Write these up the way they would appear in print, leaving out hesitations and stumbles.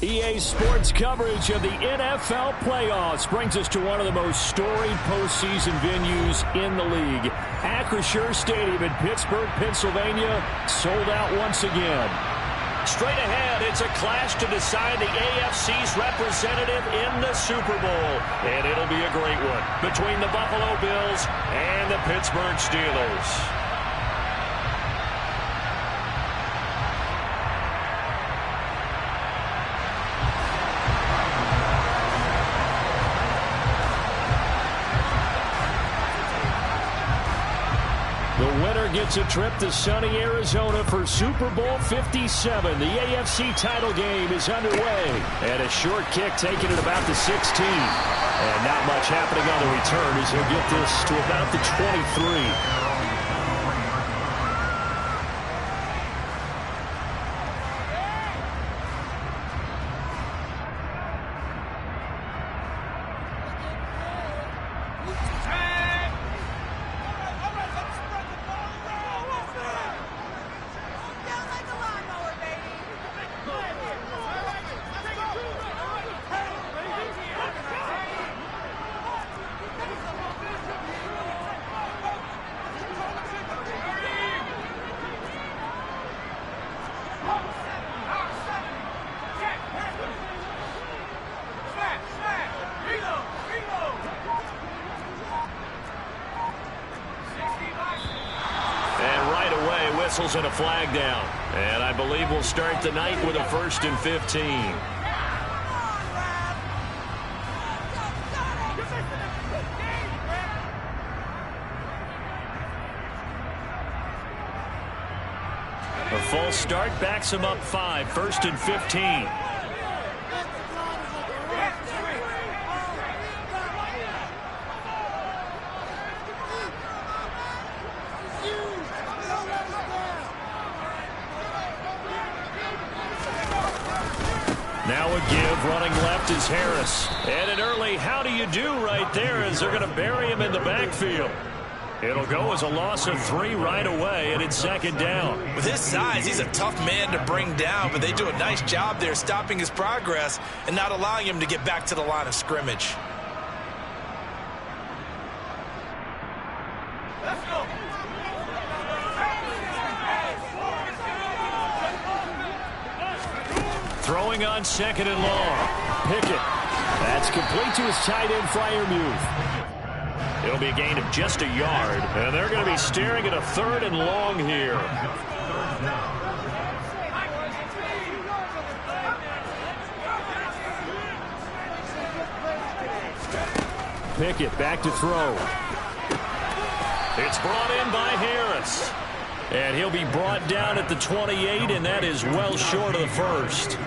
EA Sports coverage of the NFL playoffs brings us to one of the most storied postseason venues in the league. Acrisure Stadium in Pittsburgh, Pennsylvania, sold out once again. Straight ahead, it's a clash to decide the AFC's representative in the Super Bowl. And it'll be a great one between the Buffalo Bills and the Pittsburgh Steelers. Gets a trip to sunny Arizona for Super Bowl 57. The AFC title game is underway. And a short kick taken at about the 16. And not much happening on the return as he'll get this to about the 23. And a flag down. And I believe we'll start the night with a 1st and 15. A false start backs him up 5. 1st and 15. Now a give, running left is Harris. And an early how do you do right there as they're going to bury him in the backfield. It'll go as a loss of 3 right away, and it's 2nd down. With his size, he's a tough man to bring down, but they do a nice job there stopping his progress and not allowing him to get back to the line of scrimmage. Throwing on 2nd and long. Pickett. That's complete to his tight end, Freiermuth. It'll be a gain of just a yard. And they're going to be staring at a 3rd and long here. Pickett back to throw. It's brought in by Harris. And he'll be brought down at the 28, and that is well short of the 1st.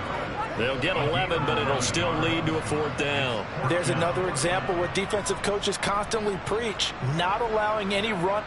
They'll get 11, but it'll still lead to a 4th down. There's another example where defensive coaches constantly preach, not allowing any run.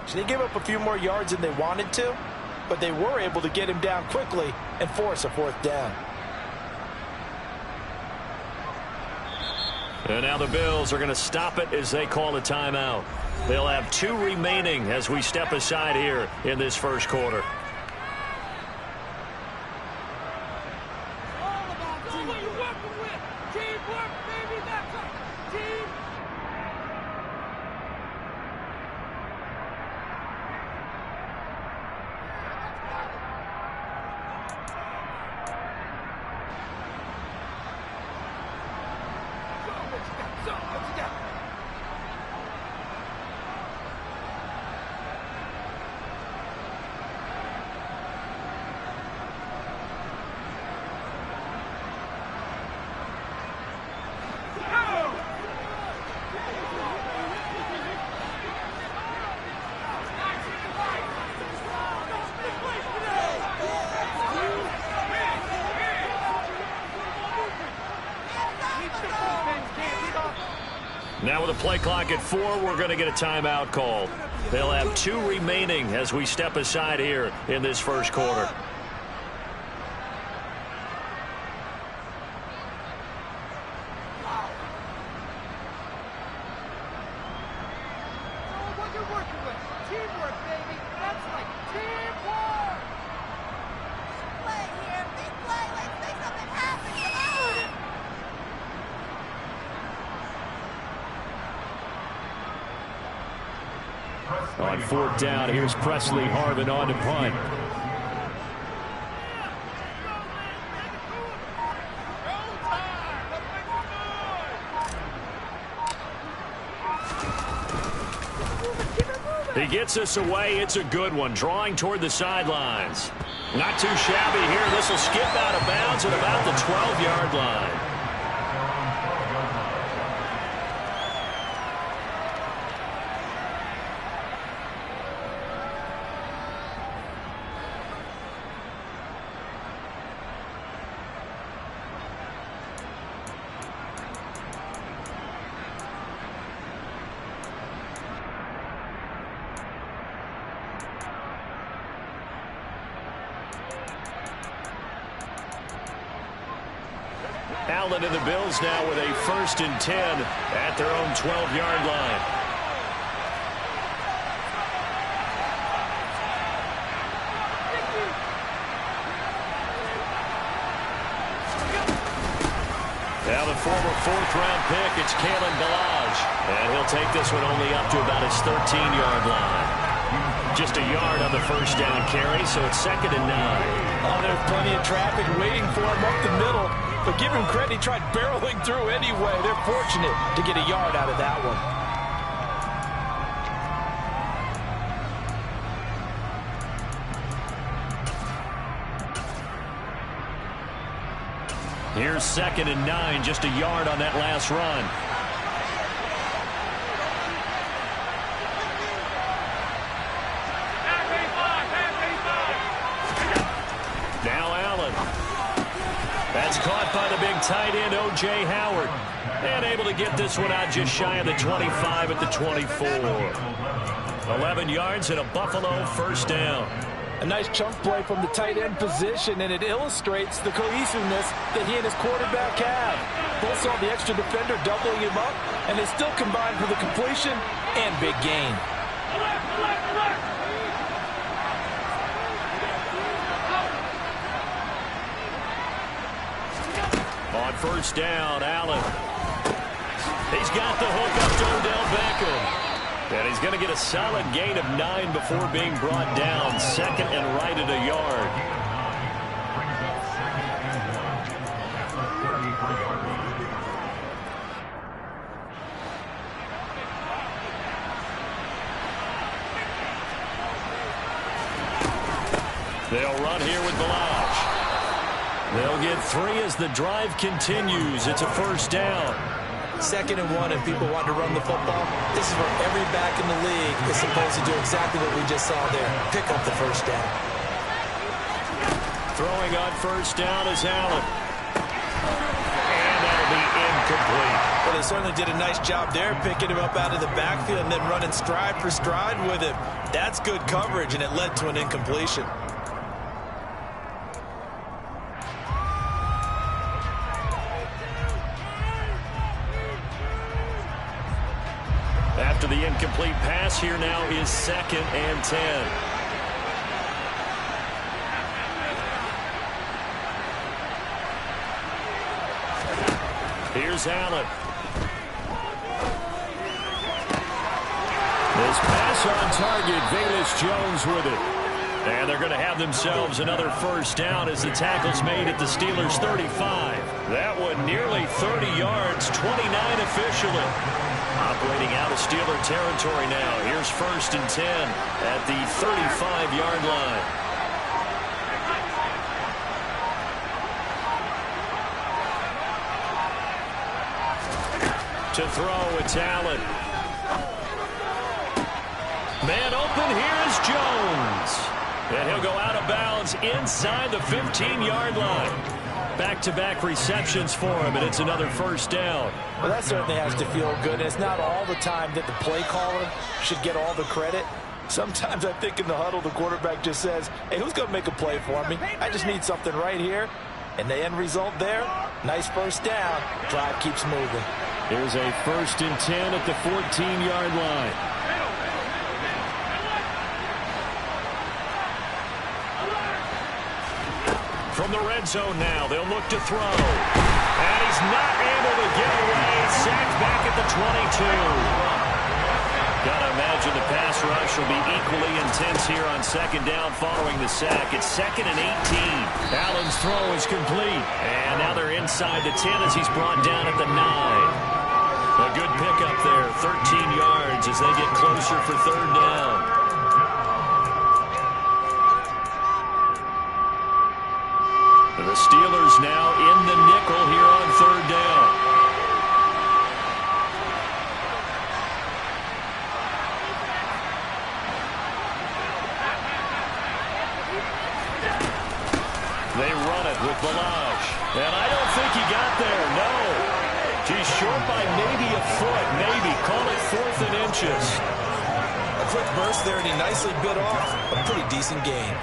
So they gave up a few more yards than they wanted to, but they were able to get him down quickly and force a 4th down. And now the Bills are going to stop it as they call a timeout. They'll have 2 remaining as we step aside here in this 1st quarter. Now with a play clock at 4, we're going to get a timeout call. They'll have 2 remaining as we step aside here in this first quarter. On 4th down, here's Presley Harvin on to punt. He gets us away. It's a good one, drawing toward the sidelines. Not too shabby here. This will skip out of bounds at about the 12-yard line. Allen and the Bills now with a 1st and 10 at their own 12-yard line. Now the former 4th-round pick, it's Kalen Ballage. And he'll take this one only up to about his 13-yard line. Just a yard on the 1st down carry, so it's 2nd and 9. Oh, there's plenty of traffic waiting for him up the middle. But give him credit, he tried barreling through anyway. They're fortunate to get a yard out of that one. Here's 2nd and 9, just a yard on that last run. Now Allen. That's caught by the big tight end, O.J. Howard. And able to get this one out just shy of the 25 at the 24. 11 yards and a Buffalo 1st down. A nice chunk play from the tight end position, and it illustrates the cohesiveness that he and his quarterback have. Both saw the extra defender doubling him up, and they still combined for the completion and big gain. On 1st down, Allen. He's got the hook up to Odell Beckham. And he's going to get a solid gain of 9 before being brought down. 2nd and right at a yard. They'll run here with Ballage. They'll get 3 as the drive continues. It's a 1st down. 2nd and 1, if people want to run the football, this is where every back in the league is supposed to do exactly what we just saw there. Pick up the 1st down. Throwing on 1st down is Allen. And that'll be incomplete. Well, they certainly did a nice job there, picking him up out of the backfield and then running stride for stride with him. That's good coverage, and it led to an incompletion. After the incomplete pass, here now is 2nd and 10. Here's Allen. This pass on target, Velus Jones with it. And they're going to have themselves another 1st down as the tackle's made at the Steelers' 35. That one nearly 30 yards, 29 officially. Operating out of Steeler territory now. Here's 1st and 10 at the 35-yard line. To throw, it's Allen. Man open, here's Jones. And he'll go out of bounds inside the 15-yard line. Back-to-back receptions for him, and it's another first down. Well, that certainly has to feel good. And it's not all the time that the play caller should get all the credit. Sometimes I think in the huddle, the quarterback just says, hey, who's going to make a play for me? I just need something right here. And the end result there, nice first down. Drive keeps moving. Here's a 1st and 10 at the 14-yard line. From the red zone now, they'll look to throw. And he's not able to get away. Sacked back at the 22. Gotta imagine the pass rush will be equally intense here on 2nd down following the sack. It's 2nd and 18. Allen's throw is complete. And now they're inside the 10 as he's brought down at the 9. A good pickup there, 13 yards as they get closer for 3rd down. The Steelers now in the nickel here on 3rd down. They run it with Balaj. And I don't think he got there, no. He's short by maybe a foot, maybe. Call it 4th and inches. A quick burst there, and he nicely bit off a pretty decent gain.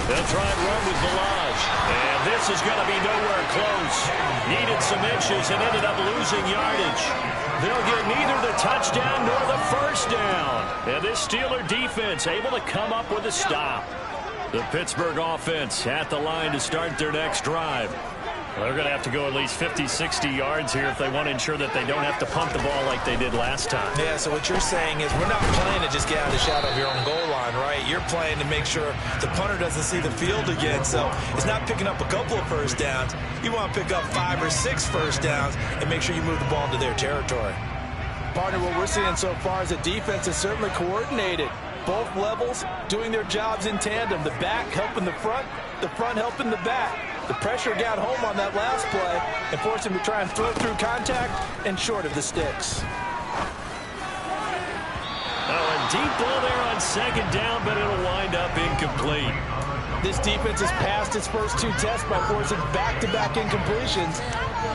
They'll try and run with Balaj. And this is going to be nowhere close. Needed some inches and ended up losing yardage. They'll get neither the touchdown nor the first down. And this Steeler defense able to come up with a stop. The Pittsburgh offense at the line to start their next drive. Well, they're going to have to go at least 50, 60 yards here if they want to ensure that they don't have to punt the ball like they did last time. Yeah, so what you're saying is we're not playing to just get out of the shadow of your own goal line, right? You're playing to make sure the punter doesn't see the field again. So it's not picking up a couple of first downs. You want to pick up 5 or 6 first downs and make sure you move the ball into their territory. Partner, what we're seeing so far is the defense is certainly coordinated. Both levels doing their jobs in tandem. The back helping the front helping the back. The pressure got home on that last play and forced him to try and throw through contact and short of the sticks. Oh, a deep ball there on 2nd down, but it'll wind up incomplete. This defense has passed its first 2 tests by forcing back-to-back incompletions.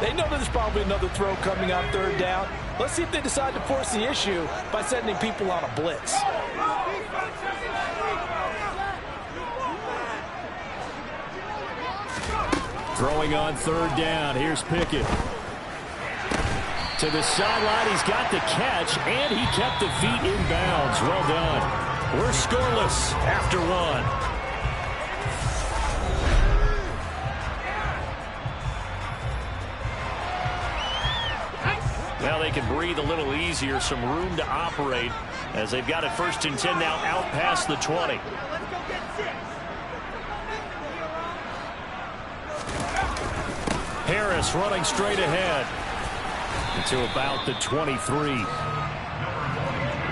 They know there's probably another throw coming on 3rd down. Let's see if they decide to force the issue by sending people on a blitz. Throwing on 3rd down. Here's Pickett. To the sideline. He's got the catch, and he kept the feet in bounds. Well done. We're scoreless after 1. Now they can breathe a little easier, some room to operate as they've got it 1st and 10 now out past the 20. Harris running straight ahead to about the 23.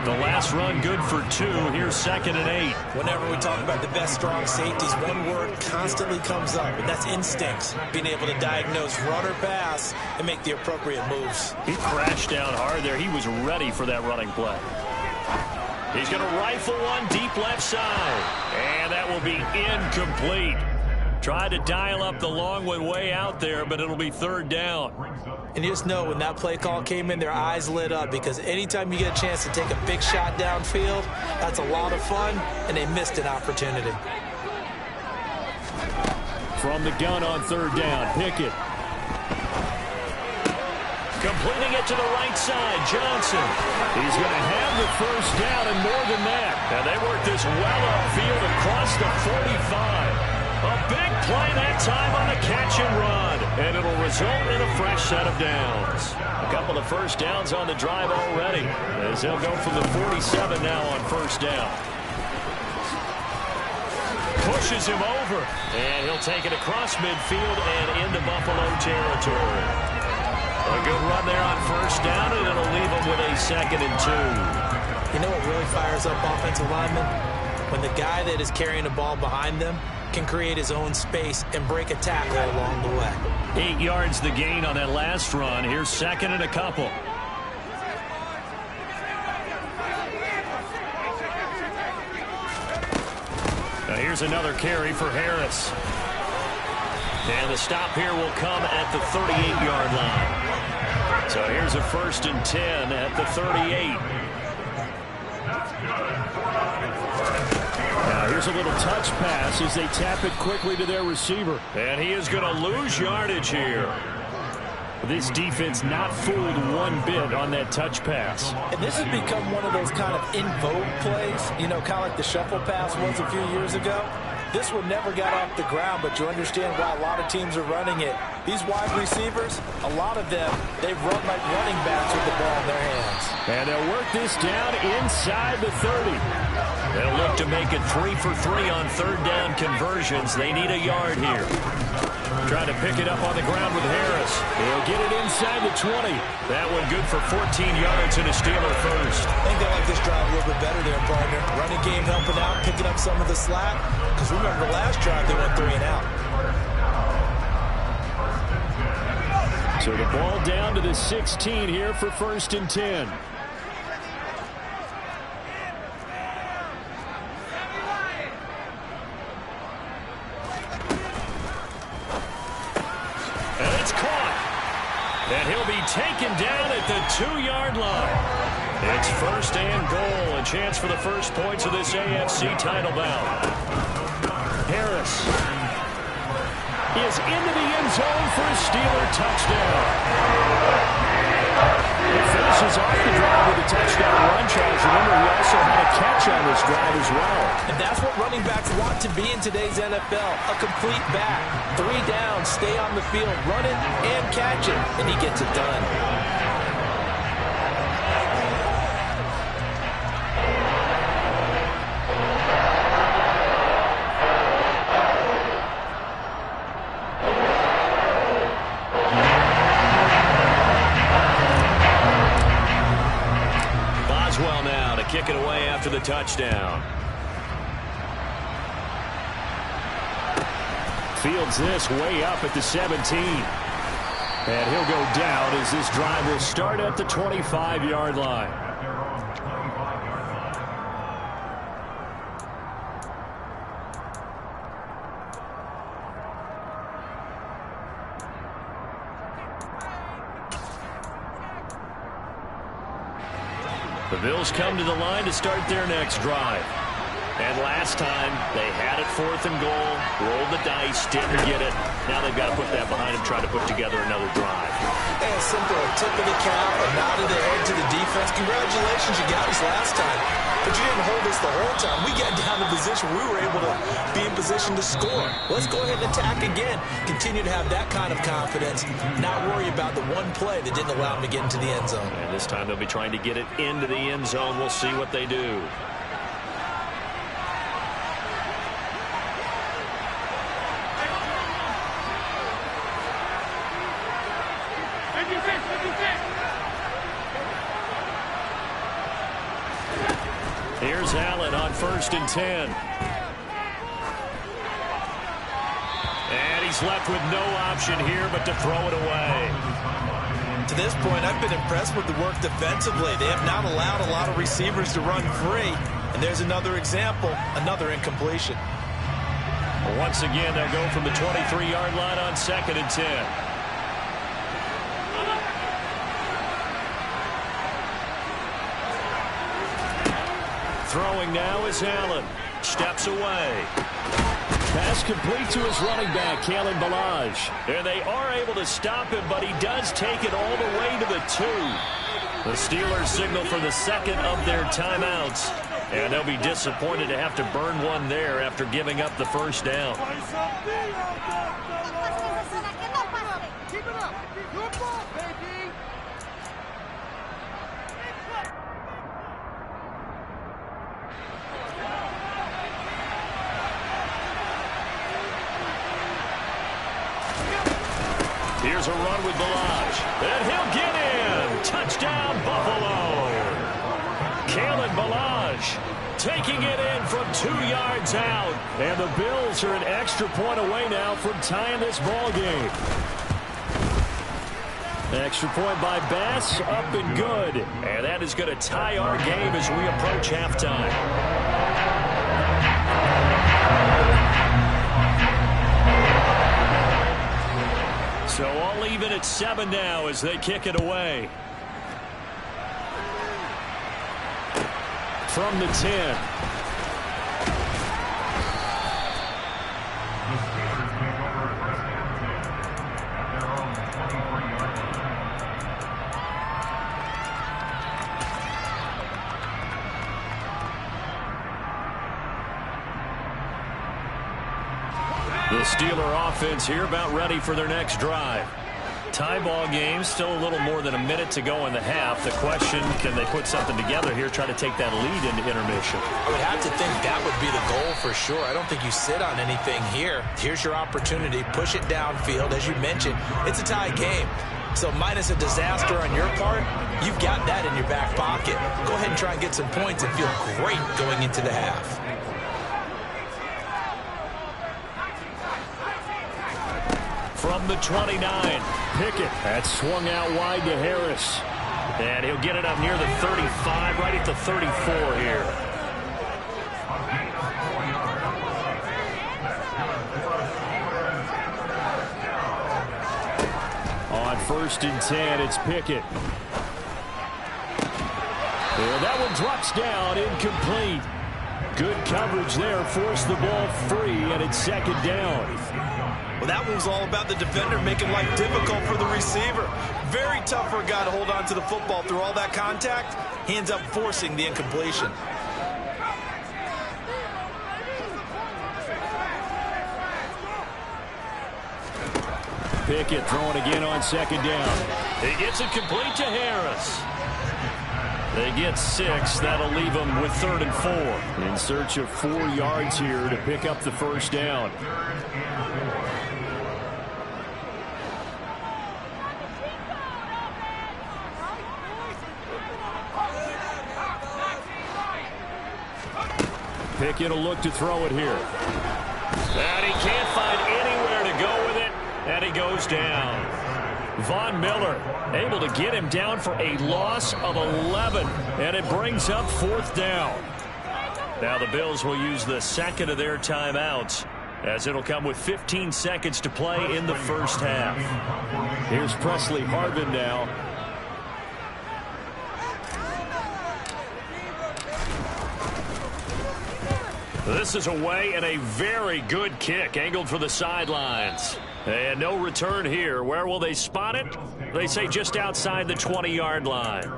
The last run good for 2. Here's 2nd and 8. Whenever we talk about the best strong safeties, one word constantly comes up, and that's instincts. Being able to diagnose run or pass and make the appropriate moves. He crashed down hard there. He was ready for that running play. He's going to rifle one deep left side. And that will be incomplete. Tried to dial up the long one way out there, but it'll be 3rd down. And you just know when that play call came in, their eyes lit up because anytime you get a chance to take a big shot downfield, that's a lot of fun, and they missed an opportunity. From the gun on 3rd down, Pickett. Completing it to the right side, Johnson. He's going to have the first down and more than that. And they work this well upfield across the 45. A big play that time on the catch and run. And it'll result in a fresh set of downs. A couple of first downs on the drive already, as they'll go from the 47 now on 1st down. Pushes him over, and he'll take it across midfield and into Buffalo territory. A good run there on first down, and it'll leave them with a 2nd and 2. You know what really fires up offensive linemen? When the guy that is carrying the ball behind them can create his own space and break a tackle along the way. 8 yards the gain on that last run. Here's 2nd and a couple. Now here's another carry for Harris. And the stop here will come at the 38-yard line. So here's a 1st and 10 at the 38. Now here's a little touch pass as they tap it quickly to their receiver. And he is going to lose yardage here. This defense not fooled one bit on that touch pass. And this has become one of those kind of in vogue plays, you know, kind of like the shuffle pass was a few years ago. This one never got off the ground, but you understand why a lot of teams are running it. These wide receivers, a lot of them, they run like running backs with the ball in their hands. And they'll work this down inside the 30. They'll look to make it 3 for 3 on 3rd down conversions. They need a yard here. Trying to pick it up on the ground with Harris. He'll get it inside the 20. That one good for 14 yards and a Steeler first. I think they like this drive a little bit better there, partner. Running game helping out, picking up some of the slack. Because remember the last drive, they went 3 and out. So the ball down to the 16 here for 1st and 10. And it's caught. And he'll be taken down at the 2-yard line. It's 1st and goal. A chance for the first points of this AFC title bout. Harris is into the end zone for a Steeler touchdown. He finishes off the drive with a touchdown run, Charles. Remember, he also had a catch on this drive as well. And that's what running backs want to be in today's NFL, a complete back. 3 down, stay on the field, run it and catch it, and he gets it done. Kick it away after the touchdown. Fields this way up at the 17. And he'll go down as this drive will start at the 25-yard line. The Bills come to the line to start their next drive. And last time, they had it 4th and goal, rolled the dice, didn't get it. Now they've got to put that behind them, try to put together another drive. And simple, a tip of the cap, a nod of the head to the defense. Congratulations, you got us last time. But you didn't hold us the whole time. We got down to position. We were able to be in position to score. Let's go ahead and attack again. Continue to have that kind of confidence. Not worry about the one play that didn't allow them to get into the end zone. And this time they'll be trying to get it into the end zone. We'll see what they do. Here's Allen on 1st and 10. And he's left with no option here but to throw it away. To this point, I've been impressed with the work defensively. They have not allowed a lot of receivers to run free. And there's another example, another incompletion. Once again, they'll go from the 23-yard line on 2nd and 10. Throwing now is Allen. Steps away. Pass complete to his running back, Kalen Ballage. And they are able to stop him, but he does take it all the way to the 2. The Steelers signal for the 2nd of their timeouts. And they'll be disappointed to have to burn one there after giving up the 1st down. Keep it up. Good ball, baby. Here's a run with Ballage. And he'll get in. Touchdown, Buffalo. Kalen Ballage taking it in from 2 yards out. And the Bills are an extra point away now from tying this ball game. Extra point by Bass, up and good. And that is going to tie our game as we approach halftime. So all even at 7 now as they kick it away. From the 10. The Steeler offense here about ready for their next drive. Tie ball game, still a little more than a minute to go in the half. The question, can they put something together here, try to take that lead into intermission? I would have to think that would be the goal for sure. I don't think you sit on anything here. Here's your opportunity. Push it downfield. As you mentioned, it's a tie game. So minus a disaster on your part, you've got that in your back pocket. Go ahead and try and get some points and feel great going into the half. From the 29, Pickett. That's swung out wide to Harris. And he'll get it up near the 35, right at the 34 here. On 1st and 10, it's Pickett. Well, that one drops down, incomplete. Good coverage there, forced the ball free, and it's 2nd down. Well, that one was all about the defender making life difficult for the receiver. Very tough for a guy to hold on to the football through all that contact. He ends up forcing the incompletion. Pickett throwing again on 2nd down. He gets it complete to Harris. They get 6. That'll leave them with 3rd and 4. In search of 4 yards here to pick up the 1st down. Pickett will look to throw it here. And he can't find anywhere to go with it. And he goes down. Von Miller able to get him down for a loss of 11. And it brings up 4th down. Now the Bills will use the 2nd of their timeouts, as it'll come with 15 seconds to play in the 1st half. Here's Presley Harvin now. This is away, and a very good kick angled for the sidelines. And no return here. Where will they spot it? They say just outside the 20-yard line.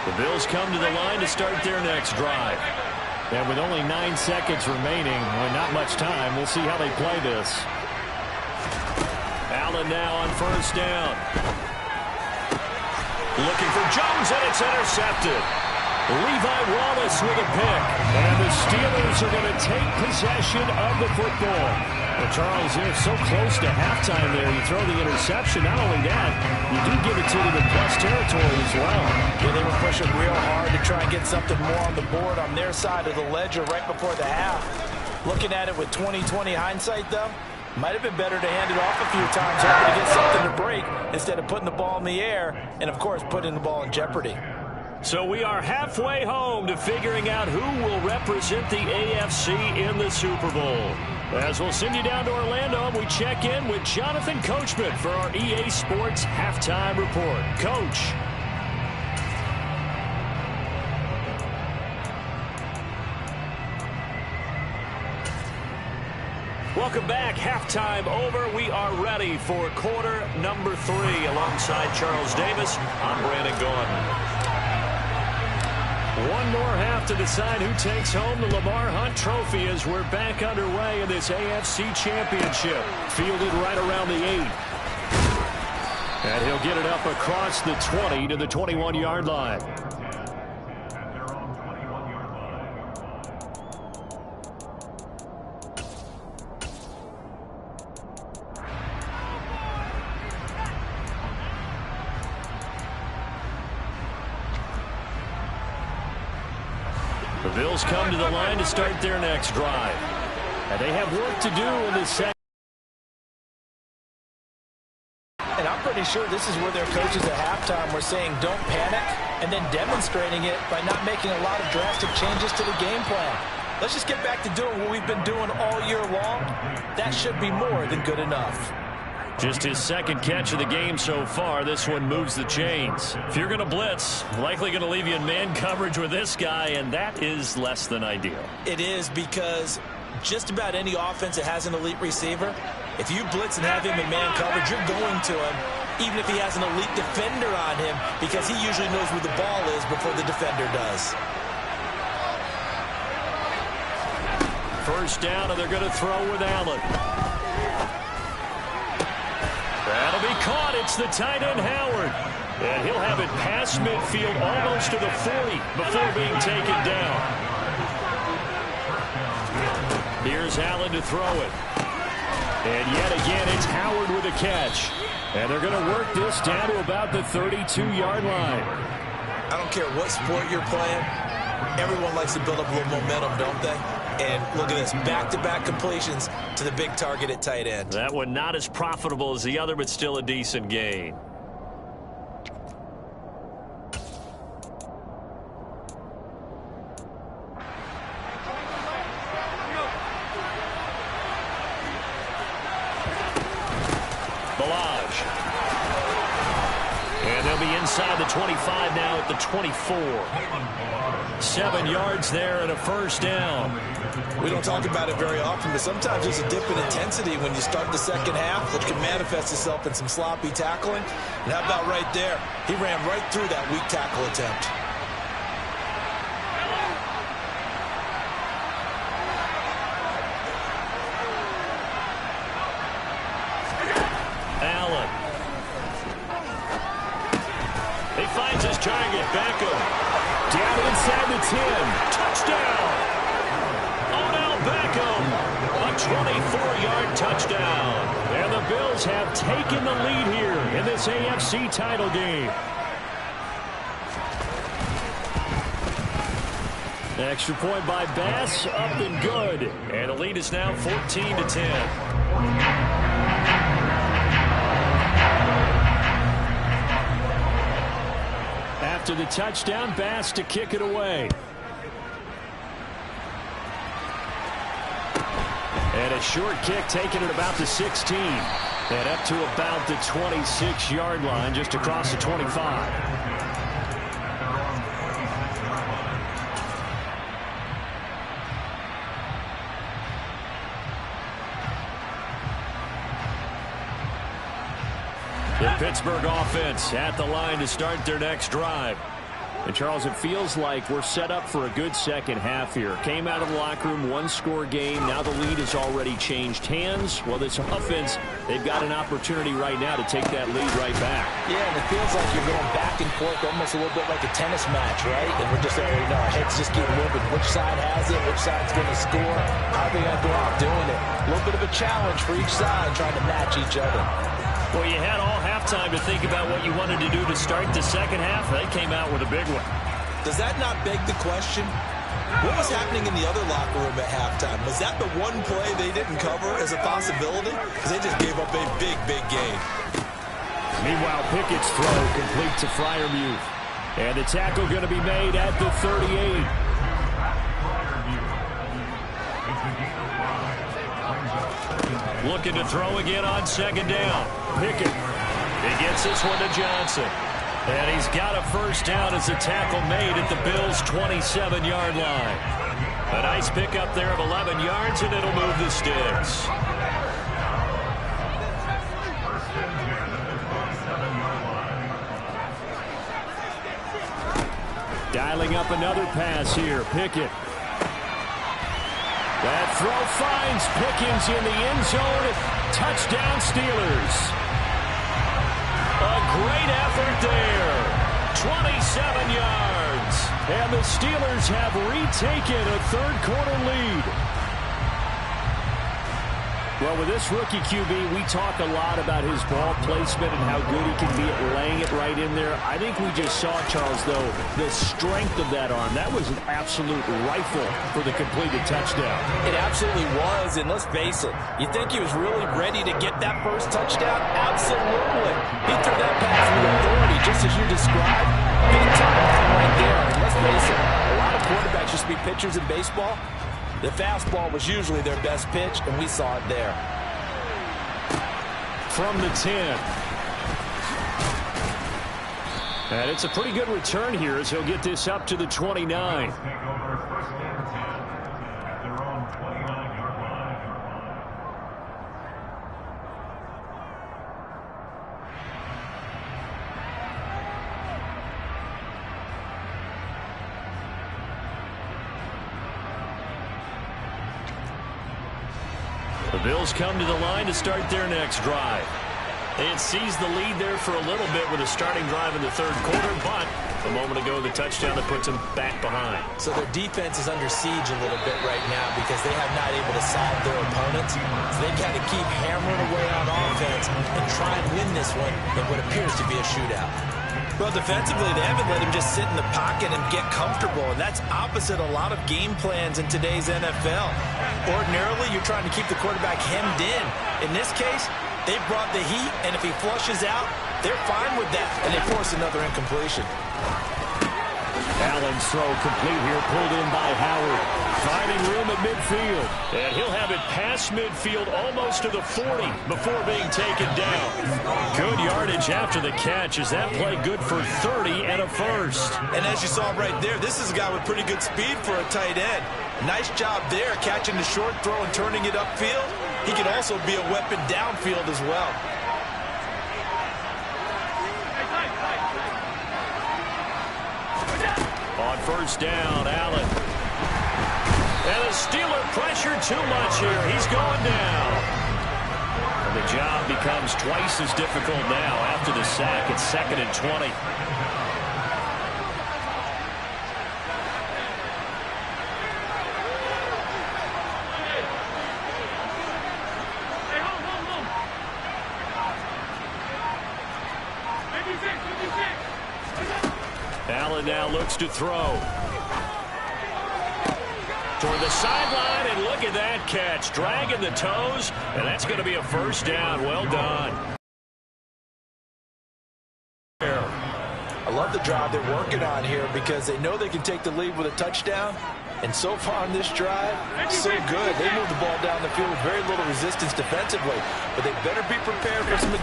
The Bills come to the line to start their next drive. And with only 9 seconds remaining, and not much time, we'll see how they play this. Allen now on 1st down. Looking for Jones, and it's intercepted. Levi Wallace with a pick. And the Steelers are going to take possession of the football. Well, Charles, you're so close to halftime there. You throw the interception. Not only that, you do give it to them in plus territory as well. Yeah, they were pushing real hard to try and get something more on the board on their side of the ledger right before the half. Looking at it with 20/20 hindsight, though, might have been better to hand it off a few times, hoping to get something to break instead of putting the ball in the air and, of course, putting the ball in jeopardy. So we are halfway home to figuring out who will represent the AFC in the Super Bowl. As we'll send you down to Orlando, we check in with Jonathan Coachman for our EA Sports Halftime Report. Coach. Welcome back. Halftime over. We are ready for quarter number 3. Alongside Charles Davis, I'm Brandon Gaudin. One more half to decide who takes home the Lamar Hunt Trophy as we're back underway in this AFC Championship. Fielded right around the 8. And he'll get it up across the 20 to the 21-yard line. Bills come to the line to start their next drive. And they have work to do in this second. And I'm pretty sure this is where their coaches at halftime were saying don't panic, and then demonstrating it by not making a lot of drastic changes to the game plan. Let's just get back to doing what we've been doing all year long. That should be more than good enough. Just his second catch of the game so far. This one moves the chains. If you're going to blitz, likely going to leave you in man coverage with this guy, and that is less than ideal. It is, because just about any offense that has an elite receiver, if you blitz and have him in man coverage, you're going to him, even if he has an elite defender on him, because he usually knows where the ball is before the defender does. First down, and they're going to throw with Allen. That'll be caught. It's the tight end, Howard. And he'll have it past midfield, almost to the 40, before being taken down. Here's Allen to throw it. And yet again, it's Howard with a catch. And they're going to work this down to about the 32-yard line. I don't care what sport you're playing. Everyone likes to build up a little momentum, don't they? And look at this, back-to-back completions to the big target at tight end. That one not as profitable as the other, but still a decent gain. Ballage. And they'll be inside the 25 now at the 24. 7 yards there and a first down. We don't talk about it very often, but sometimes there's a dip in intensity when you start the second half, which can manifest itself in some sloppy tackling. And how about right there? He ran right through that weak tackle attempt. Allen. He finds his target, Beckham. Down inside the 10. Touchdown. Odell Beckham. A 24-yard touchdown. And the Bills have taken the lead here in this AFC title game. Extra point by Bass, up and good. And the lead is now 14-10. After the touchdown, Bass to kick it away. And a short kick taken at about the 16. And up to about the 26-yard line, just across the 25. The Pittsburgh offense at the line to start their next drive. And, Charles, it feels like we're set up for a good second half here. Came out of the locker room, one-score game. Now the lead has already changed hands. Well, this offense, they've got an opportunity right now to take that lead right back. Yeah, and it feels like you're going back and forth almost a little bit like a tennis match, right? And we're just already know our heads just keep moving. Which side has it? Which side's going to score? How are they going to go out doing it? A little bit of a challenge for each side trying to match each other. Well, you had all halftime to think about what you wanted to do to start the second half. They came out with a big one. Does that not beg the question? What was happening in the other locker room at halftime? Was that the one play they didn't cover as a possibility? Because they just gave up a big, big gain. Meanwhile, Pickett's throw complete to Freiermuth. And the tackle going to be made at the 38. Looking to throw again on second down. Pickett. He gets this one to Johnson. And he's got a first down as a tackle made at the Bills' 27-yard line. A nice pickup there of 11 yards, and it'll move the sticks. Dialing up another pass here. Pickett. That throw finds Pickens in the end zone. Touchdown, Steelers. A great effort there. 27 yards. And the Steelers have retaken a third-quarter lead. Well, with this rookie QB, we talk a lot about his ball placement and how good he can be at laying it right in there. I think we just saw, Charles, though, the strength of that arm. That was an absolute rifle for the completed touchdown. It absolutely was, and let's face it, you think he was really ready to get that first touchdown? Absolutely. He threw that pass with authority, just as you described. Big time right there. And let's face it, a lot of quarterbacks used to be pitchers in baseball. The fastball was usually their best pitch, and we saw it there. From the 10. And it's a pretty good return here as he'll get this up to the 29. The Bills come to the line to start their next drive. They had seized the lead there for a little bit with a starting drive in the third quarter, but a moment ago the touchdown that puts them back behind. So their defense is under siege a little bit right now because they have not able to solve their opponents. So they've got to keep hammering away on offense and try and win this one in what appears to be a shootout. Well, defensively, they haven't let him just sit in the pocket and get comfortable, and that's opposite a lot of game plans in today's NFL. Ordinarily, you're trying to keep the quarterback hemmed in. In this case, they brought the heat, and if he flushes out, they're fine with that, and they force another incompletion. Allen's throw complete here, pulled in by Howard. Finding room at midfield. And he'll have it past midfield almost to the 40 before being taken down. Good yardage after the catch. Is that play good for 30 and a first? And as you saw right there, this is a guy with pretty good speed for a tight end. Nice job there, catching the short throw and turning it upfield. He can also be a weapon downfield as well. On first down, Allen. And the Steeler pressure too much here. He's going down. And the job becomes twice as difficult now after the sack. It's 2nd and 20. Allen now looks to throw. Toward the sideline, and look at that catch. Dragging the toes, and that's going to be a first down. Well done. I love the drive they're working on here because they know they can take the lead with a touchdown. And so far on this drive, so good. They move the ball down the field with very little resistance defensively. But they better be prepared for some of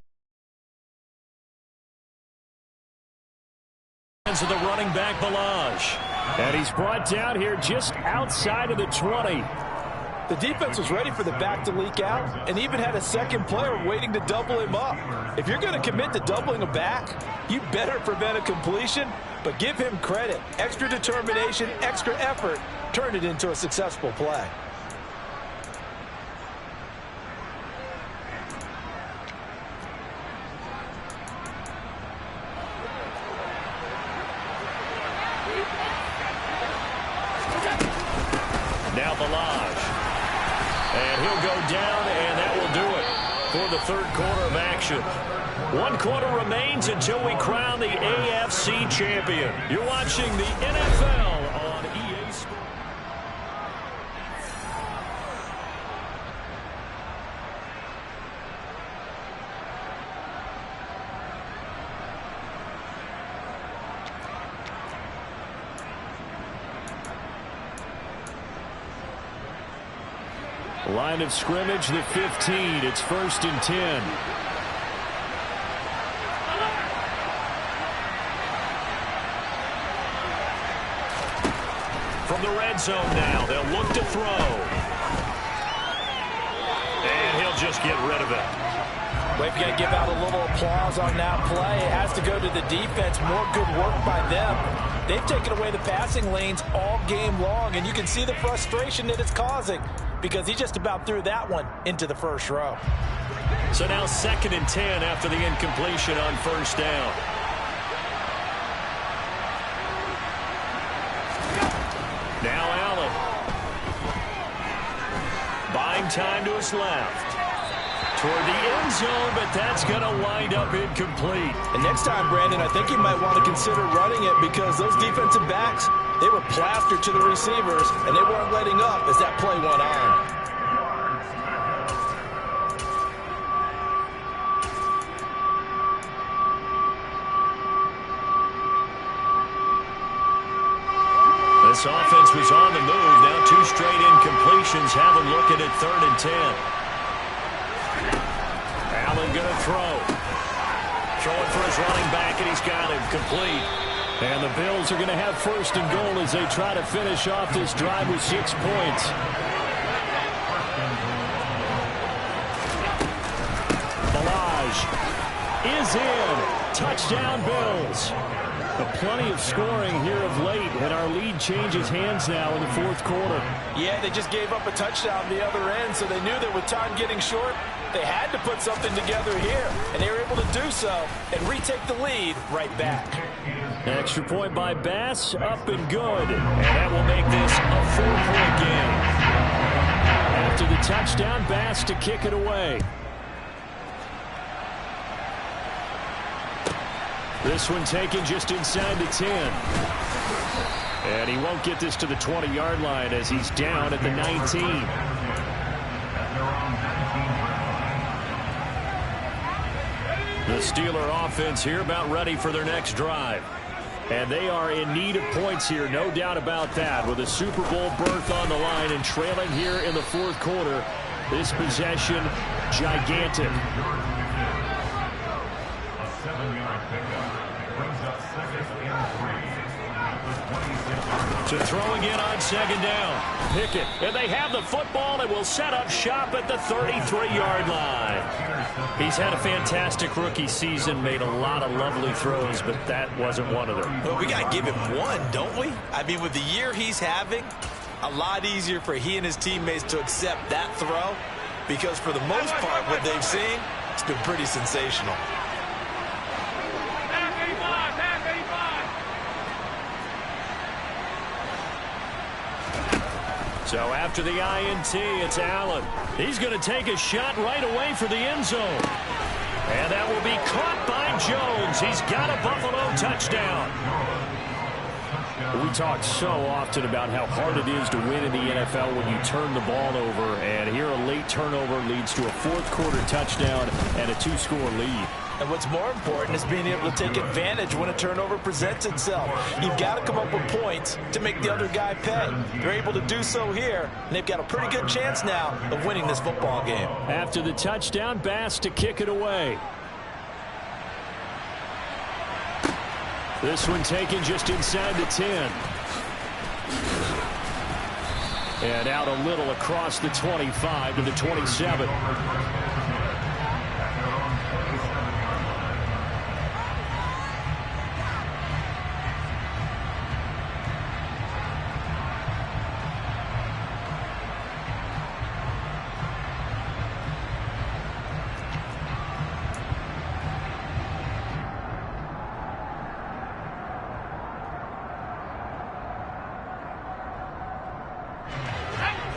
the running back, Ballage. And he's brought down here just outside of the 20. The defense was ready for the back to leak out and even had a second player waiting to double him up. If you're going to commit to doubling a back, you better prevent a completion, but give him credit. Extra determination, extra effort, turn it into a successful play. Now Ballage. And he'll go down, and that will do it for the third quarter of action. 1 quarter remains until we crown the AFC champion. You're watching the NFL on EA Sports. Line of scrimmage, the 15. It's 1st and 10. From the red zone now, they'll look to throw. And he'll just get rid of it. Well, if you got to give out a little applause on that play, it has to go to the defense. More good work by them. They've taken away the passing lanes all game long, and you can see the frustration that it's causing because he just about threw that one into the first row. So now 2nd and 10 after the incompletion on first down. Now Allen. Buying time to his left. toward the end zone, but that's going to wind up incomplete. And next time, Brandon, I think you might want to consider running it because those defensive backs, they were plastered to the receivers, and they weren't letting up as that play went on. This offense was on the move. Now 2 straight incompletions have them looking at 3rd and 10. Allen going to throw. Throwing for his running back, and he's got him complete. And the Bills are going to have 1st and goal as they try to finish off this drive with 6 points. Balaj is in. Touchdown, Bills. Plenty of scoring here of late, and our lead changes hands now in the 4th quarter. Yeah, they just gave up a touchdown the other end, so they knew that with time getting short, they had to put something together here, and they were able to do so and retake the lead right back. Extra point by Bass, up and good, and that will make this a 4-point game. After the touchdown, Bass to kick it away. This one taken just inside the 10. And he won't get this to the 20-yard line as he's down at the 19. The Steeler offense here about ready for their next drive. And they are in need of points here, no doubt about that. With a Super Bowl berth on the line and trailing here in the 4th quarter, this possession gigantic. To throw again on 2nd down. Pickett, and they have the football and will set up shop at the 33-yard line. He's had a fantastic rookie season, made a lot of lovely throws, but that wasn't one of them. Well, we got to give him one, don't we? I mean, with the year he's having, a lot easier for he and his teammates to accept that throw because for the most part, what they've seen, it's been pretty sensational. So after the INT, it's Allen. He's going to take a shot right away for the end zone. And that will be caught by Jones. He's got a Buffalo touchdown. We talk so often about how hard it is to win in the NFL when you turn the ball over. And here a late turnover leads to a 4th quarter touchdown and a 2-score lead. And what's more important is being able to take advantage when a turnover presents itself. You've got to come up with points to make the other guy pay. They're able to do so here, and they've got a pretty good chance now of winning this football game. After the touchdown, Bass to kick it away. This one taken just inside the 10. And out a little across the 25 to the 27.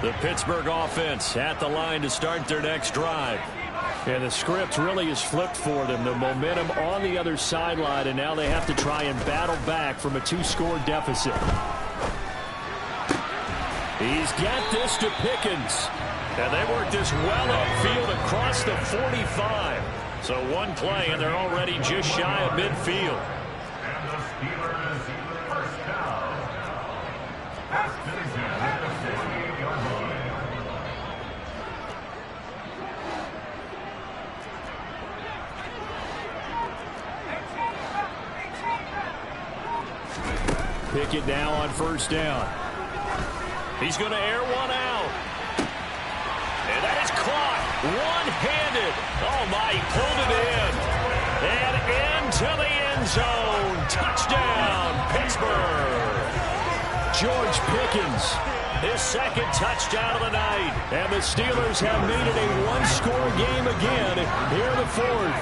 The Pittsburgh offense at the line to start their next drive. And the script really is flipped for them. The momentum on the other sideline, and now they have to try and battle back from a 2-score deficit. He's got this to Pickens. And they work this well upfield across the 45. So one play, and they're already just shy of midfield. And the Steelers first down. Pass Pickens at the 48-yard line. Pickett now on first down. He's going to air one out. And that is caught one-handed. Oh, my, he pulled it in. And into the end zone. Touchdown, Pittsburgh. George Pickens, his 2nd touchdown of the night. And the Steelers have made it a 1-score game again here in the 4th.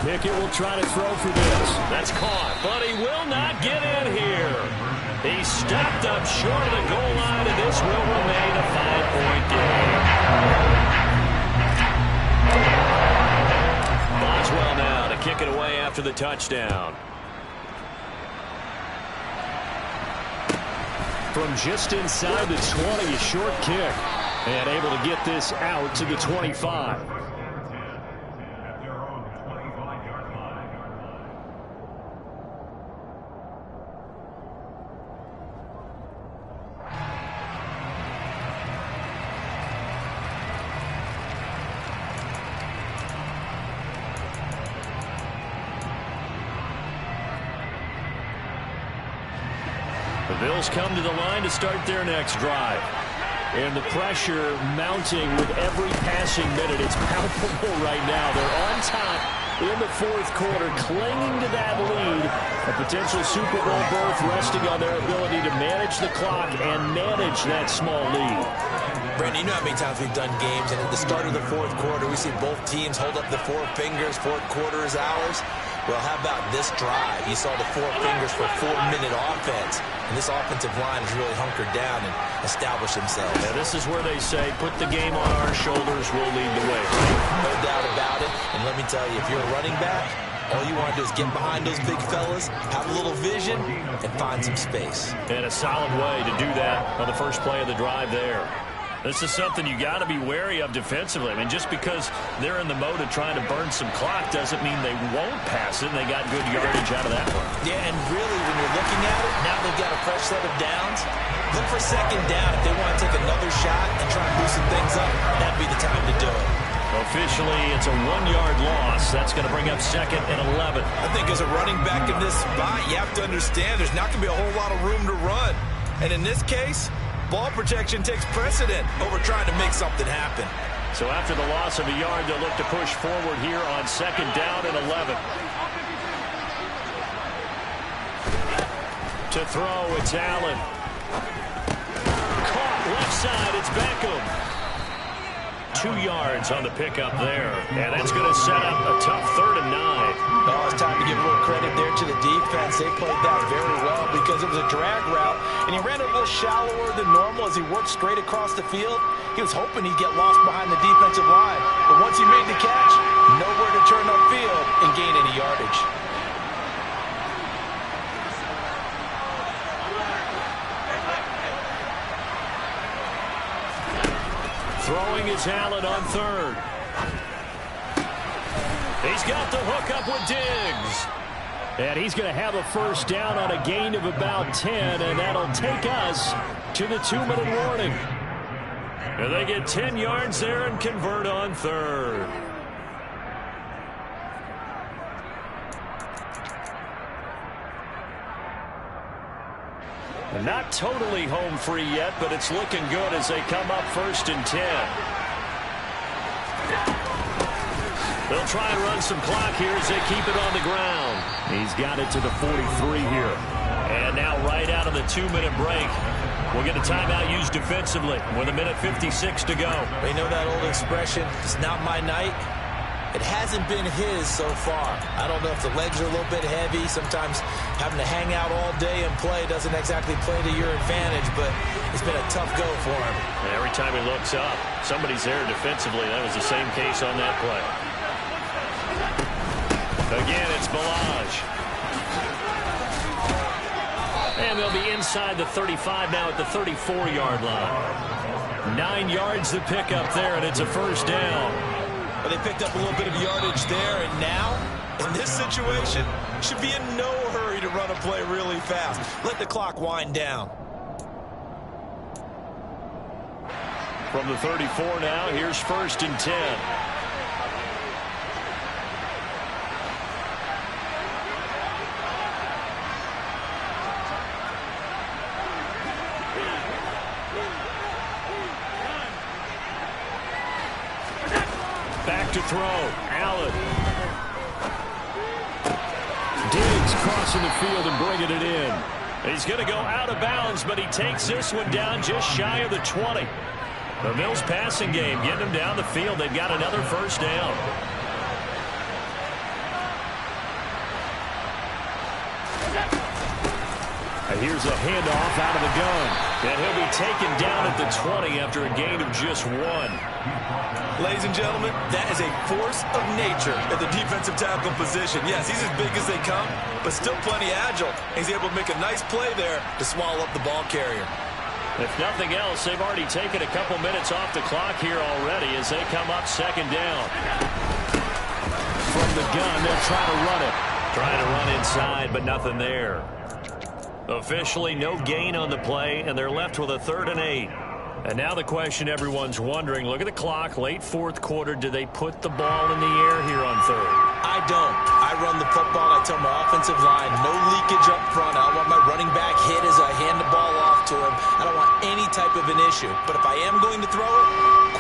Pickett will try to throw for this. That's caught, but he will not get in here. He stepped up short of the goal line, and this will remain a 5-point game. Maxwell now to kick it away after the touchdown. From just inside the 20, a short kick. And able to get this out to the 25. The Bills come to the line to start their next drive. And the pressure mounting with every passing minute. It's palpable right now. They're on top in the fourth quarter, clinging to that lead. A potential Super Bowl berth resting on their ability to manage the clock and manage that small lead. Brandon, you know how many times we've done games, and at the start of the fourth quarter, we see both teams hold up the four fingers, fourth quarter is ours. Well, how about this drive? You saw the four fingers for 4-minute offense. And this offensive line has really hunkered down and established themselves. Yeah, this is where they say, put the game on our shoulders, we'll lead the way. No doubt about it. And let me tell you, if you're a running back, all you want to do is get behind those big fellas, have a little vision, and find some space. And a solid way to do that on the first play of the drive there. This is something you got to be wary of defensively. I mean, just because they're in the mode of trying to burn some clock doesn't mean they won't pass it. And they got good yardage out of that one. Yeah, and really, when you're looking at it, now they've got a fresh set of downs. Look for second down if they want to take another shot and try and loosen things up. That'd be the time to do it. Officially, it's a 1-yard loss. That's going to bring up 2nd and 11. I think as a running back in this spot, you have to understand there's not going to be a whole lot of room to run. And in this case, ball protection takes precedent over trying to make something happen. So after the loss of a yard, they'll look to push forward here on 2nd down and 11. To throw, it's Allen. Caught left side, it's Beckham. 2 yards on the pickup there. And that's going to set up a tough 3rd and 9. Oh, it's time to give a little credit there to the defense. They played that very well because it was a drag route, and he ran a little shallower than normal as he worked straight across the field. He was hoping he'd get lost behind the defensive line. But once he made the catch, nowhere to turn upfield and gain any yardage. Throwing is Allen on 3rd. He's got the hook up with Diggs. And he's going to have a first down on a gain of about 10, and that'll take us to the 2-minute warning. And they get 10 yards there and convert on 3rd. Not totally home free yet, but it's looking good as they come up 1st and 10. They'll try and run some clock here as they keep it on the ground. He's got it to the 43 here. And now right out of the 2-minute break, we'll get a timeout used defensively with 1:56 to go. You know that old expression, it's not my night? It hasn't been his so far. I don't know if the legs are a little bit heavy. Sometimes having to hang out all day and play doesn't exactly play to your advantage, but it's been a tough go for him. And every time he looks up, somebody's there defensively. That was the same case on that play. Again, it's Ballage. And they'll be inside the 35 now at the 34-yard line. 9 yards to pick up there, and it's a first down. But they picked up a little bit of yardage there, and now, in this situation, should be in no hurry to run a play really fast. Let the clock wind down. From the 34 now, here's 1st and 10. Back to throw. Allen. Diggs crossing the field and bringing it in. He's going to go out of bounds, but he takes this one down just shy of the 20. The Bills passing game getting them down the field. They've got another first down. And here's a handoff out of the gun. And he'll be taken down at the 20 after a gain of just 1. Ladies and gentlemen, that is a force of nature at the defensive tackle position. Yes, he's as big as they come, but still plenty agile. He's able to make a nice play there to swallow up the ball carrier. If nothing else, they've already taken a couple minutes off the clock here already as they come up second down. From the gun, they'll try to run it. Trying to run inside, but nothing there. Officially, no gain on the play, and they're left with a 3rd and 8. And now the question everyone's wondering, look at the clock, late 4th quarter, do they put the ball in the air here on 3rd? I don't. I run the football. I tell my offensive line, no leakage up front. I don't want my running back hit as I hand the ball off to him. I don't want any type of an issue. But if I am going to throw it,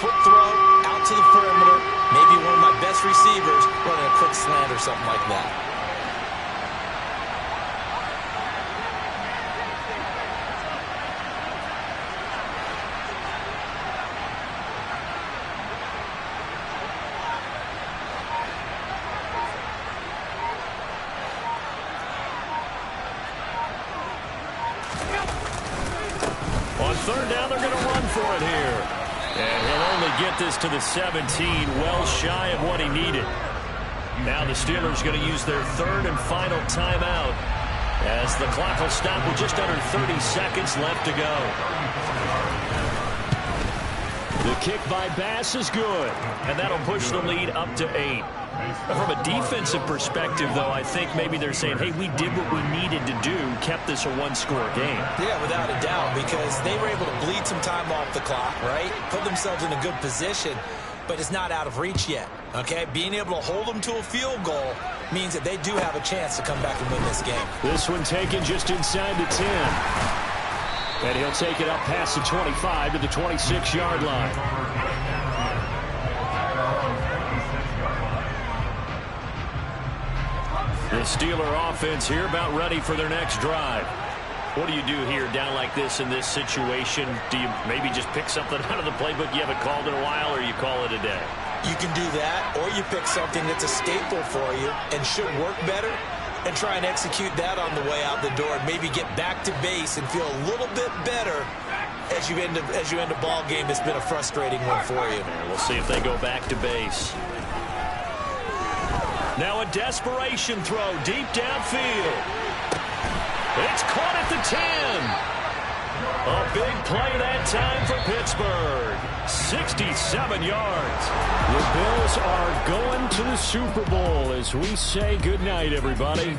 quick throw, out to the perimeter, maybe one of my best receivers running a quick slant or something like that. On 3rd down, they're going to run for it here. And he'll only get this to the 17, well shy of what he needed. Now the Steelers going to use their 3rd and final timeout as the clock will stop with just under 30 seconds left to go. The kick by Bass is good, and that'll push the lead up to 8. From a defensive perspective, though, I think maybe they're saying, hey, we did what we needed to do, kept this a 1-score game. Yeah, without a doubt, because they were able to bleed some time off the clock, right? Put themselves in a good position, but it's not out of reach yet, okay? Being able to hold them to a field goal means that they do have a chance to come back and win this game. This one taken just inside the 10. And he'll take it up past the 25 to the 26-yard line. The Steeler offense here about ready for their next drive. What do you do here down like this in this situation? Do you maybe just pick something out of the playbook you haven't called in a while, or you call it a day? You can do that, or you pick something that's a staple for you and should work better and try and execute that on the way out the door and maybe get back to base and feel a little bit better as you end a ball game that's been a frustrating one for you. And we'll see if they go back to base. Now a desperation throw deep downfield. It's caught at the 10. A big play that time for Pittsburgh. 67 yards. The Bills are going to the Super Bowl as we say goodnight, everybody.